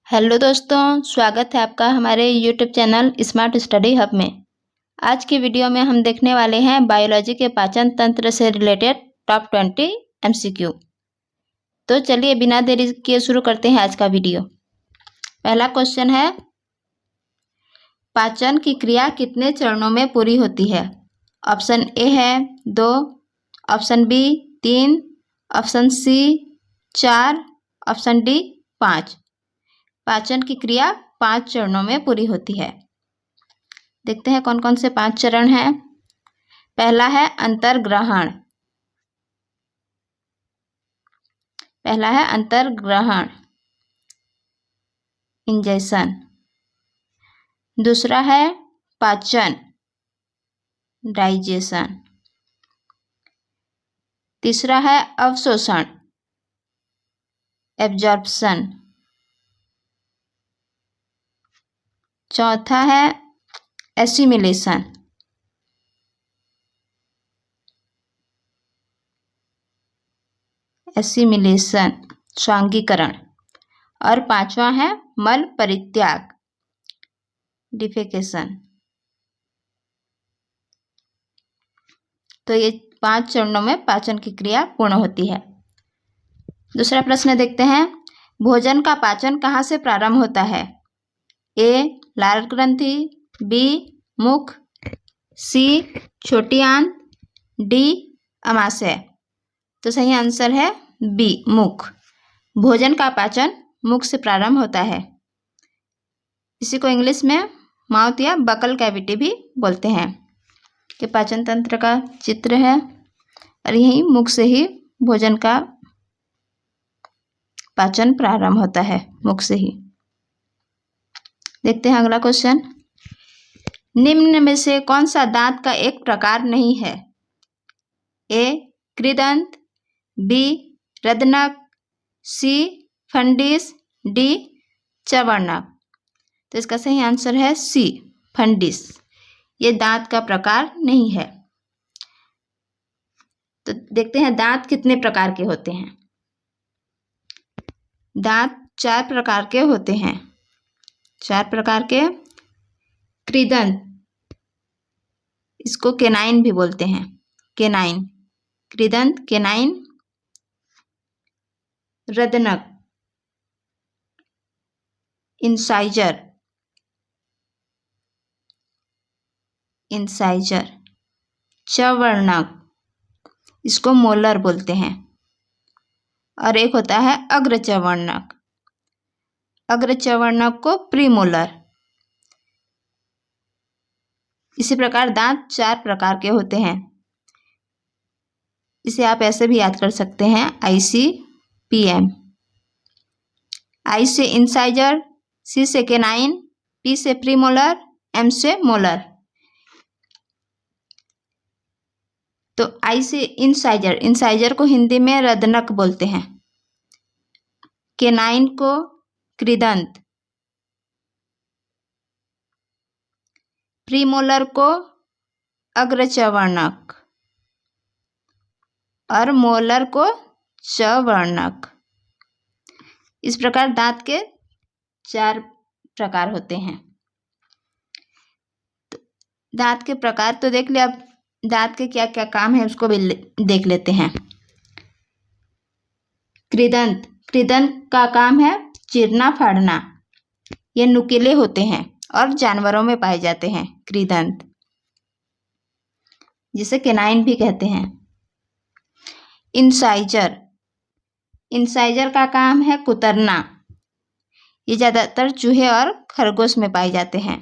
Hello दोस्तों, स्वागत है आपका हमारे YouTube channel smart study hub में। आज की वीडियो में हम देखने वाले हैं बायोलॉजी के पाचन तंत्र से रिलेटेड टॉप 20 एमसीक्यू। तो चलिए बिना देरी किए शुरू करते हैं आज का वीडियो। पहला क्वेश्चन है, पाचन की क्रिया कितने चरणों में पूरी होती है? ऑप्शन ए है 2, option B 3, option C 4, option D 5। पाचन की क्रिया 5 चरणों में पूरी होती है। देखते हैं कौन कौन से 5 चरण हैं। पहला है अंतर्ग्रहण। इंजेक्शन। दूसरा है पाचन, डाइजेशन। तीसरा है अवशोषण, एब्जॉर्प्शन। चौथा है एसिमिलेशन। स्वांगीकरण। और पांचवा है मल परित्याग, डिफेकेशन। तो ये 5 चरणों में पाचन की क्रिया पूर्ण होती है। दूसरा प्रश्न देखते हैं, भोजन का पाचन कहाँ से प्रारंभ होता है? ए लाल ग्रंथि, बी मुख, सी छोटी आंत, डी अमाशय। तो सही आंसर है बी मुख। भोजन का पाचन मुख से प्रारंभ होता है। इसी को इंग्लिश में माउथ या बकल कैविटी भी बोलते हैं। ये पाचन तंत्र का चित्र है और यही मुख से ही भोजन का पाचन प्रारंभ होता है, मुख से ही। देखते हैं अगला क्वेश्चन, निम्न में से कौन सा दांत का एक प्रकार नहीं है? ए कृदंत, बी रदनक, सी फंडिस, डी चवर्णक। तो इसका सही आंसर है सी फंडिस। ये दांत का प्रकार नहीं है। तो देखते हैं दांत कितने प्रकार के होते हैं। दांत 4 प्रकार के होते हैं। 4 प्रकार के। कृदंत, इसको केनाइन भी बोलते हैं। केनाइन, कृदंत, केनाइन। रदनक, इंसाइजर, चवर्णक, इसको मोलर बोलते हैं। और एक होता है अग्रचवर्णक। अग्रचवर्णक को प्रीमोलर। इसी प्रकार दांत 4 प्रकार के होते हैं। इसे आप ऐसे भी याद कर सकते हैं, ICPM। आई से इंसाइजर, सी से केनाइन, पी से प्रीमोलर, एम से मोलर। तो आई से इंसाइजर को हिंदी में रदनक बोलते हैं। केनाइन को कृदंत, प्रीमोलर को अग्रचवर्णक और मोलर को चवर्णक। इस प्रकार दांत के 4 प्रकार होते हैं। दांत के प्रकार तो देख लिया, अब दांत के क्या क्या काम है उसको भी देख लेते हैं। कृदंत का काम है चीरना फाड़ना। ये नुकीले होते हैं और जानवरों में पाए जाते हैं कृदंत, जिसे केनाइन भी कहते हैं। इंसाइजर का काम है कुतरना। ये ज़्यादातर चूहे और खरगोश में पाए जाते हैं।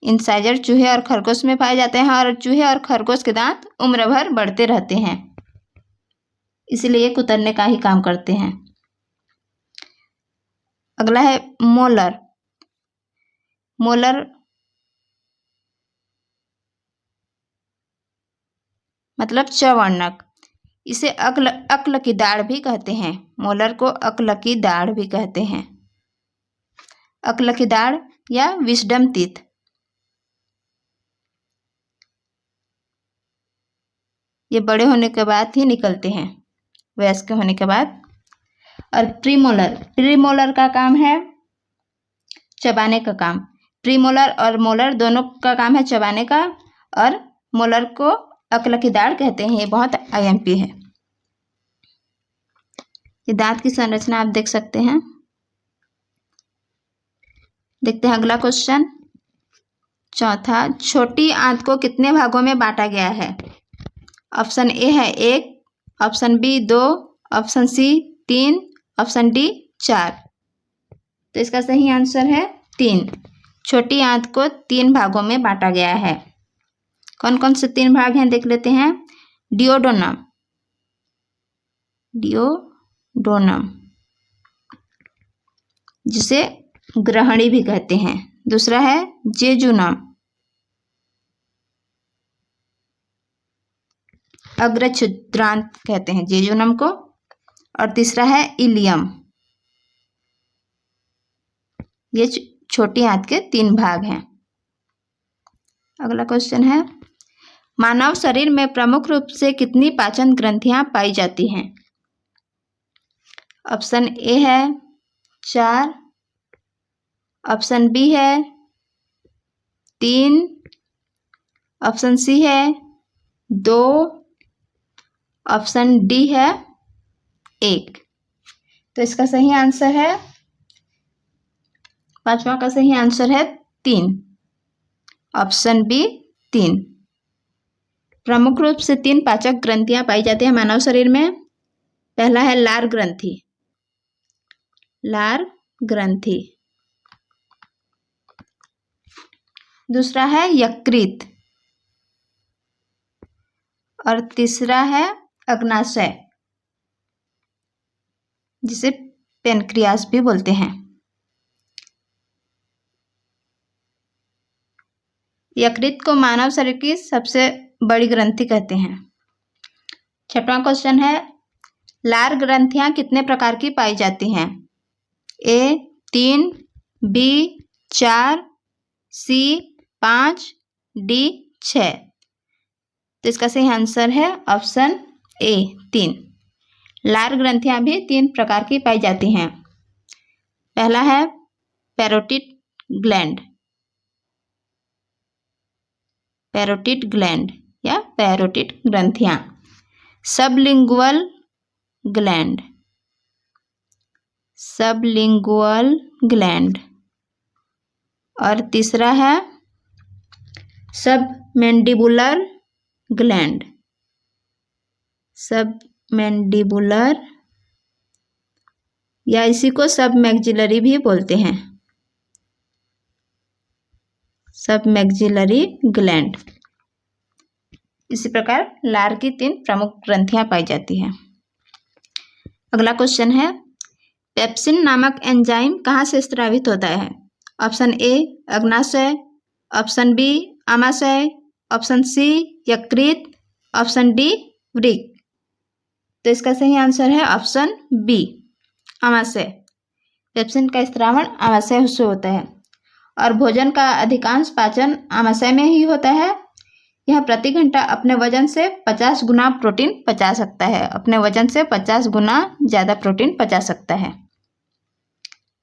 इंसाइजर चूहे और खरगोश में पाए जाते हैं और चूहे और खरगोश के दांत उम्र भर बढ़ते रहते हैं, इसलिए कुतरने का ही काम करते हैं। अगला है मोलर। मतलब चवर्णक। इसे अक्ल की दाढ़ भी कहते हैं। मोलर को अक्ल की दाढ़ भी कहते हैं। अक्ल की दाढ़ या विजडम टीथ। ये बड़े होने के बाद ही निकलते हैं, वयस्क होने के बाद। और प्रीमोलर का काम है चबाने का काम। प्रीमोलर और मोलर दोनों का काम है चबाने का, और मोलर को अक्ल की दाढ़ कहते हैं। ये बहुत आईएमपी है। ये दांत की संरचना आप देख सकते हैं। देखते हैं अगला क्वेश्चन, चौथा, छोटी आंत को कितने भागों में बांटा गया है? ऑप्शन ए है 1, option B 2, option C 3, option D 4। तो इसका सही आंसर है 3। छोटी आंत को 3 भागों में बांटा गया है। कौन कौन से 3 भाग हैं देख लेते हैं। डिओडोनम, जिसे ग्रहणी भी कहते हैं। दूसरा है जेजुनम, अग्रछिद्रांत कहते हैं जेजुनम को। और तीसरा है इलियम। ये छोटी आंत के 3 भाग हैं। अगला क्वेश्चन है, मानव शरीर में प्रमुख रूप से कितनी पाचन ग्रंथियां पाई जाती हैं? ऑप्शन ए है 4, ऑप्शन बी है 3, ऑप्शन सी है 2, ऑप्शन डी है 1। तो इसका सही आंसर है, पांचवा का सही आंसर है 3, ऑप्शन बी 3। प्रमुख रूप से 3 पाचक ग्रंथियां पाई जाती हैं मानव शरीर में। पहला है लार ग्रंथि, दूसरा है यकृत, और तीसरा है अग्नाशय, जिसे पेनक्रियास भी बोलते हैं। यकृत को मानव शरीर की सबसे बड़ी ग्रंथि कहते हैं। छठवां क्वेश्चन है, लार ग्रंथियां कितने प्रकार की पाई जाती हैं? ए 3, बी 4, सी 5, डी 6। तो इसका सही आंसर है ऑप्शन ए 3। लार ग्रंथियां भी 3 प्रकार की पाई जाती हैं। पहला है पैरोटिड ग्लैंड या पैरोटिड ग्रंथियां, सबलिंगुअल ग्लैंड, और तीसरा है सबमैंडिबुलर ग्लैंड, या इसी को सबमैक्सिलरी भी बोलते हैं, सबमैक्सिलरी ग्लैंड। इसी प्रकार लार की 3 प्रमुख ग्रंथियां पाई जाती हैं। अगला क्वेश्चन है, पेप्सिन नामक एंजाइम कहाँ से स्रावित होता है? ऑप्शन ए अग्नाशय, ऑप्शन बी आमाशय, ऑप्शन सी यकृत, ऑप्शन डी वृक्क। तो इसका सही आंसर है ऑप्शन बी आमाशय। पेप्सिन का स्रावण आमाशय से होता है, और भोजन का अधिकांश पाचन आमाशय में ही होता है। यह प्रति घंटा अपने वजन से 50 गुना प्रोटीन पचा सकता है, अपने वजन से 50 गुना ज़्यादा प्रोटीन पचा सकता है।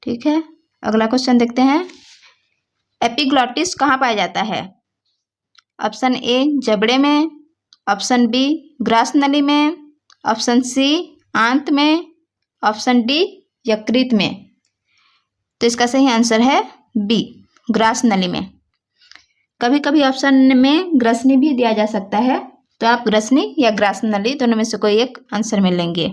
ठीक है, अगला क्वेश्चन देखते हैं, एपिग्लॉटिस कहाँ पाया जाता है? ऑप्शन ए जबड़े में, ऑप्शन बी ग्रास नली में, ऑप्शन सी आंत में, ऑप्शन डी यकृत में। तो इसका सही आंसर है बी ग्रास नली में। कभी कभी ऑप्शन में ग्रसनी भी दिया जा सकता है, तो आप ग्रसनी या ग्रास नली दोनों में से कोई एक आंसर में लेंगे।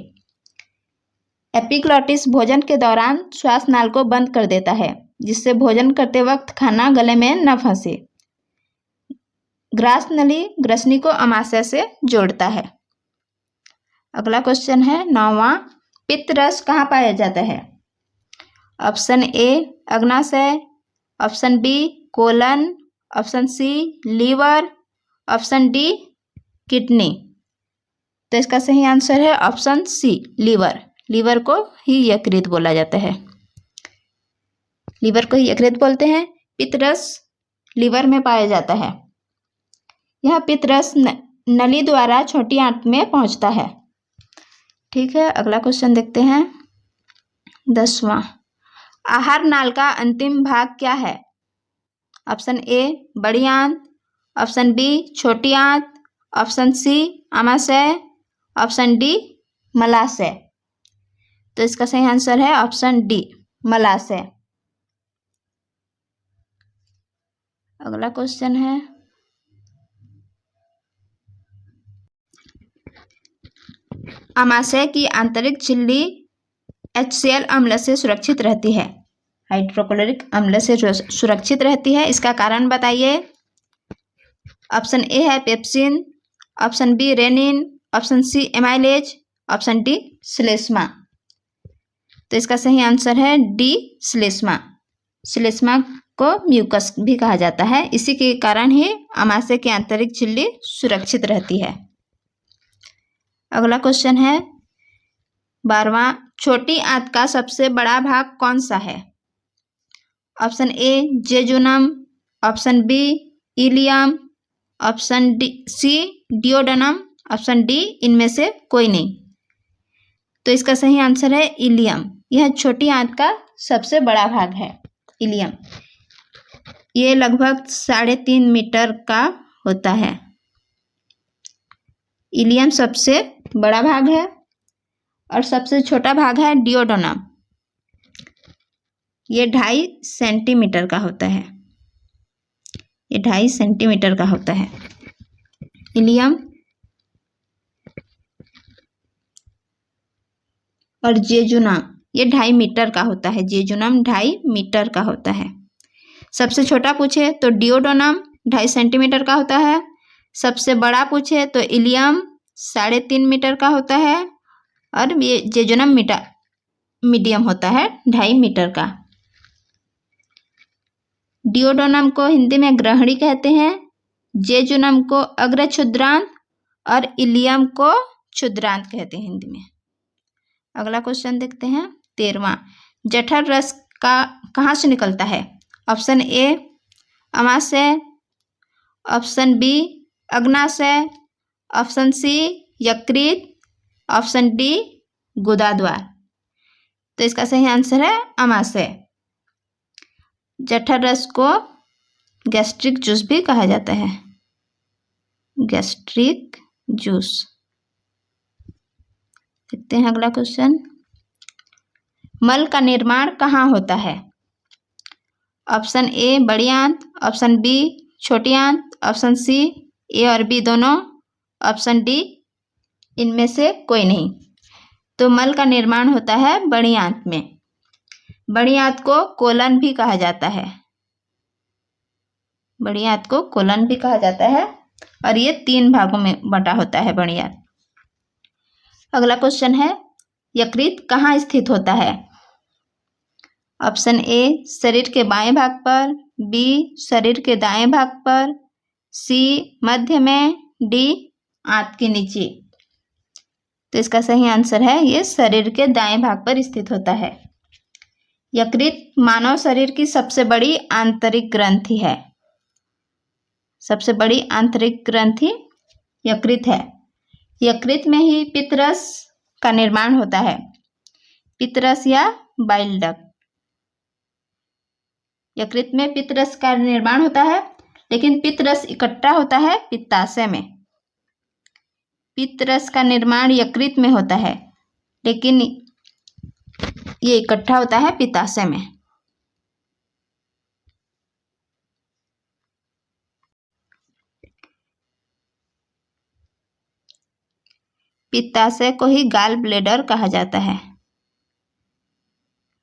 एपिग्लॉटिस भोजन के दौरान श्वास नाल को बंद कर देता है, जिससे भोजन करते वक्त खाना गले में न फंसे। ग्रास नली ग्रसनी को आमाशय से जोड़ता है। अगला क्वेश्चन है 9वां, पित्त रस कहाँ पाया जाता है? ऑप्शन ए अग्नाशय, option B colon, option C liver, option D kidney. तो इसका सही आंसर है ऑप्शन सी लीवर को ही यकृत बोला जाता है, लीवर को ही यकृत बोलते हैं। पित्त रस लीवर में पाया जाता है। यह पित्त रस नली द्वारा छोटी आंत में पहुंचता है। ठीक है, अगला क्वेश्चन देखते हैं 10वां, आहार नाल का अंतिम भाग क्या है? ऑप्शन ए बड़ी आंत, ऑप्शन बी छोटी आंत, ऑप्शन सी आमाशय, ऑप्शन डी मलाशय। तो इसका सही आंसर है ऑप्शन डी मलाशय। अगला क्वेश्चन है, आमाशय की आंतरिक झिल्ली HCl अम्ल से सुरक्षित रहती है, हाइड्रोक्लोरिक अम्ल से सुरक्षित रहती है, इसका कारण बताइए। ऑप्शन ए है pepsin, option B rennin, option C amylase, option D श्लेष्मा। तो इसका सही आंसर है डी श्लेष्मा। श्लेष्मा को म्यूकस भी कहा जाता है, इसी के कारण ही आमाशय की आंतरिक झिल्ली सुरक्षित रहती है। अगला क्वेश्चन है 12वां, छोटी आंत का सबसे बड़ा भाग कौन सा है? Option A jejunum, option B ileum, option C duodenum, option D इनमें से कोई नहीं। तो इसका सही आंसर है इलियम। यह छोटी आंत का सबसे बड़ा भाग है इलियम। ये लगभग 3.5 मीटर का होता है। इलियम सबसे बड़ा भाग है और सबसे छोटा भाग है डियोडेनम। ये 2.5 सेंटीमीटर का होता है। ये 2.5 सेंटीमीटर का होता है इलियम। और जेजुनम ये 2.5 मीटर का होता है। जेजुनम 2.5 मीटर का होता है। सबसे छोटा पूछे तो डियोडेनम 2.5 सेंटीमीटर का होता है। सबसे बड़ा पूछे तो इलियम 3.5 मीटर का होता है और ये जेजुनम मीडियम होता है 2.5 मीटर का। डियोडेनम को हिंदी में ग्रहणी कहते हैं, जेजुनम को अग्र क्षुद्रांत और इलियम को क्षुद्रांत कहते हैं हिंदी में। अगला क्वेश्चन देखते हैं 13वां, जठर रस का कहाँ से निकलता है? ऑप्शन ए अमाशय, ऑप्शन बी अग्नाशय, ऑप्शन सी यकृत, ऑप्शन डी गुदाद्वार। तो इसका सही आंसर है अमाशय। जठर रस को गैस्ट्रिक जूस भी कहा जाता है, गैस्ट्रिक जूस। देखते हैं अगला क्वेश्चन, मल का निर्माण कहाँ होता है? ऑप्शन ए बड़ी आंत, ऑप्शन बी छोटी आंत, ऑप्शन सी ए और बी दोनों, ऑप्शन डी इनमें से कोई नहीं। तो मल का निर्माण होता है बड़ी आंत में। बड़ी आंत को कोलन भी कहा जाता है। बड़ी आंत को कोलन भी कहा जाता है और ये 3 भागों में बटा होता है बड़ी आंत। अगला क्वेश्चन है, यकृत कहाँ स्थित होता है? ऑप्शन ए शरीर के बाएं भाग पर, बी शरीर के दाएं भाग पर, सी मध्य में, डी आंत के नीचे। तो इसका सही आंसर है ये शरीर के दाएं भाग पर स्थित होता है। यकृत मानव शरीर की सबसे बड़ी आंतरिक ग्रंथि है। सबसे बड़ी आंतरिक ग्रंथि यकृत है। यकृत में ही पित्तरस का निर्माण होता है, पित्तरस या बाइल डक्ट। यकृत में पित्तरस का निर्माण होता है, लेकिन पित्तरस इकट्ठा होता है पित्ताशय में। पित्तरस का निर्माण यकृत में होता है, लेकिन ये इकट्ठा होता है पित्ताशय में। पित्ताशय को ही गाल ब्लेडर कहा जाता है,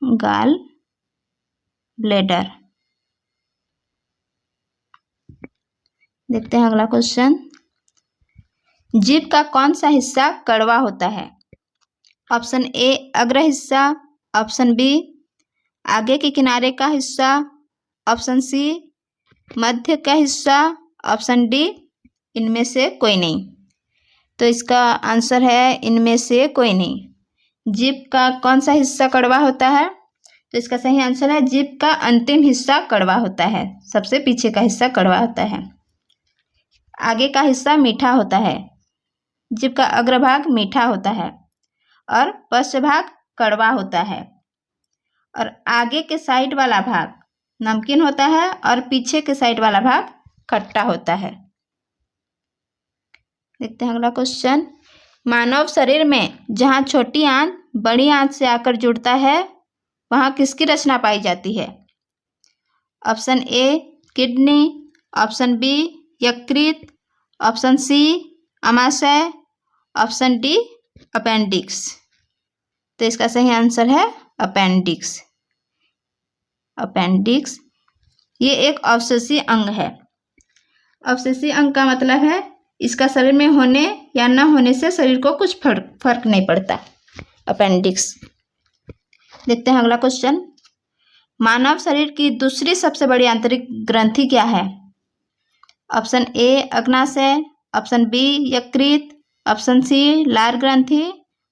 गाल ब्लेडर। देखते हैं अगला क्वेश्चन, जीभ का कौन सा हिस्सा कड़वा होता है? ऑप्शन ए अग्र हिस्सा, ऑप्शन बी आगे के किनारे का हिस्सा, ऑप्शन सी मध्य का हिस्सा, ऑप्शन डी इनमें से कोई नहीं। तो इसका आंसर है इनमें से कोई नहीं। जीभ का कौन सा हिस्सा कड़वा होता है? तो इसका सही आंसर है जीभ का अंतिम हिस्सा कड़वा होता है। सबसे पीछे का हिस्सा कड़वा होता है। आगे का हिस्सा मीठा होता है। जीभ का अग्रभाग मीठा होता है और पश्च भाग कड़वा होता है। और आगे के साइड वाला भाग नमकीन होता है और पीछे के साइड वाला भाग खट्टा होता है। देखते हैं अगला क्वेश्चन। मानव शरीर में जहाँ छोटी आंत बड़ी आंत से आकर जुड़ता है वहाँ किसकी रचना पाई जाती है? Option A kidney, option B यकृत, ऑप्शन सी अमाशय, ऑप्शन डी अपेंडिक्स। तो इसका सही आंसर है अपेंडिक्स। अपेंडिक्स ये एक अवशेषीय अंग है। अवशेषीय अंग का मतलब है इसका शरीर में होने या न होने से शरीर को कुछ फर्क नहीं पड़ता। अपेंडिक्स। देखते हैं अगला क्वेश्चन। मानव शरीर की दूसरी सबसे बड़ी आंतरिक ग्रंथि क्या है? ऑप्शन ए अग्नाशय, ऑप्शन बी यकृत, ऑप्शन सी लार ग्रंथि,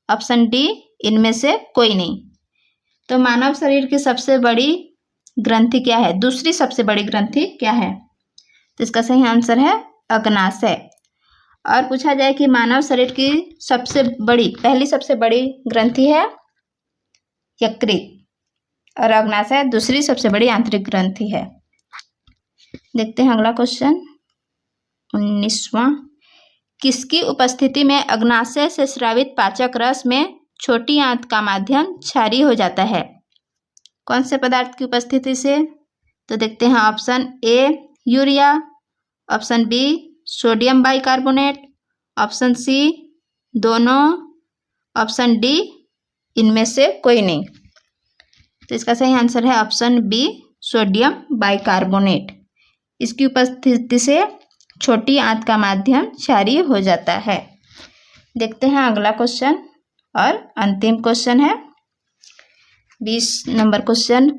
ऑप्शन डी इनमें से कोई नहीं। तो मानव शरीर की सबसे बड़ी ग्रंथि क्या है? दूसरी सबसे बड़ी ग्रंथि क्या है? तो इसका सही आंसर है अग्नाशय। और पूछा जाए कि मानव शरीर की पहली सबसे बड़ी ग्रंथि है यकृत और अग्नाशय दूसरी सबसे बड़ी आंतरिक ग्रंथि है। देखते हैं अगला क्वेश्चन 19वां। किसकी उपस्थिति में अग्नाशय से स्रावित पाचक रस में छोटी आंत का माध्यम क्षारीय हो जाता है? कौन से पदार्थ की उपस्थिति से? तो देखते हैं option A urea, option B sodium bicarbonate, option C दोनों, ऑप्शन डी इनमें से कोई नहीं। तो इसका सही आंसर है ऑप्शन बी सोडियम बाइकार्बोनेट। इसकी उपस्थिति से छोटी आंत का माध्यम क्षारीय हो जाता है। देखते हैं अगला क्वेश्चन और अंतिम क्वेश्चन है 20 नंबर क्वेश्चन।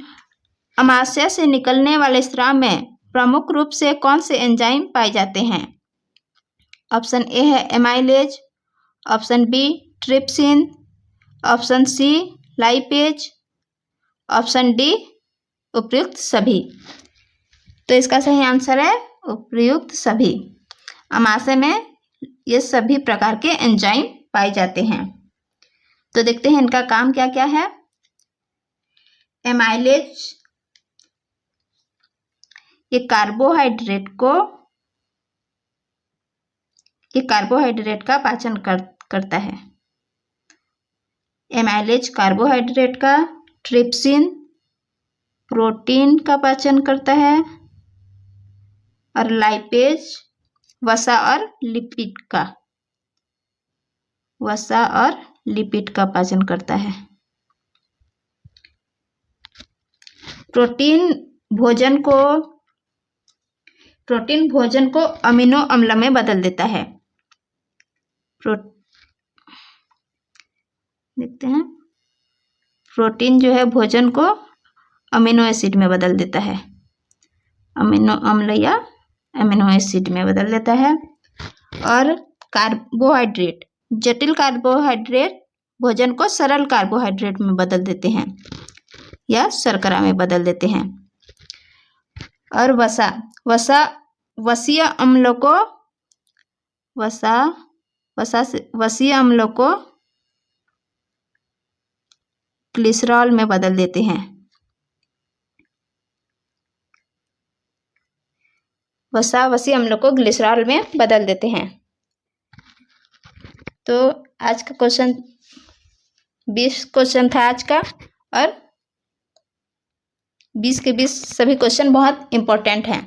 अमाशय से निकलने वाले स्राव में प्रमुख रूप से कौन से एंजाइम पाए जाते हैं? ऑप्शन ए है amylase, option B trypsin, option C lipase, option D उपयुक्त सभी। तो इसका सही आंसर है उपयुक्त सभी। अमाशय में ये सभी प्रकार के एंजाइम पाए जाते हैं। तो देखते हैं इनका काम क्या क्या है। एमाइलेज ये कार्बोहाइड्रेट का पाचन करता है। एमाइलेज कार्बोहाइड्रेट का, ट्रिप्सिन प्रोटीन का पाचन करता है और लाइपेज वसा और लिपिड का पाचन करता है। प्रोटीन भोजन को अमीनो अम्ल में बदल देता है। देखते हैं प्रोटीन जो है भोजन को अमीनो एसिड में बदल देता है। अमीनो अम्ल या अमीनो एसिड में बदल देता है। और कार्बोहाइड्रेट जटिल कार्बोहाइड्रेट भोजन को सरल कार्बोहाइड्रेट में बदल देते हैं या शर्करा में बदल देते हैं। और वसीय अम्लों को ग्लिसरॉल में बदल देते हैं। वसीय अम्लों को ग्लिसरॉल में बदल देते हैं। तो आज का क्वेश्चन 20 क्वेश्चन था आज का, और 20 के 20 सभी क्वेश्चन बहुत इम्पोर्टेंट हैं।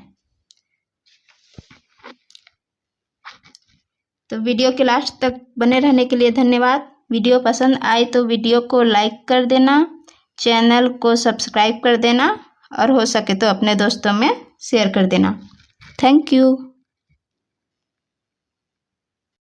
तो वीडियो के लास्ट तक बने रहने के लिए धन्यवाद। वीडियो पसंद आए तो वीडियो को लाइक कर देना, चैनल को सब्सक्राइब कर देना और हो सके तो अपने दोस्तों में शेयर कर देना। Thank you.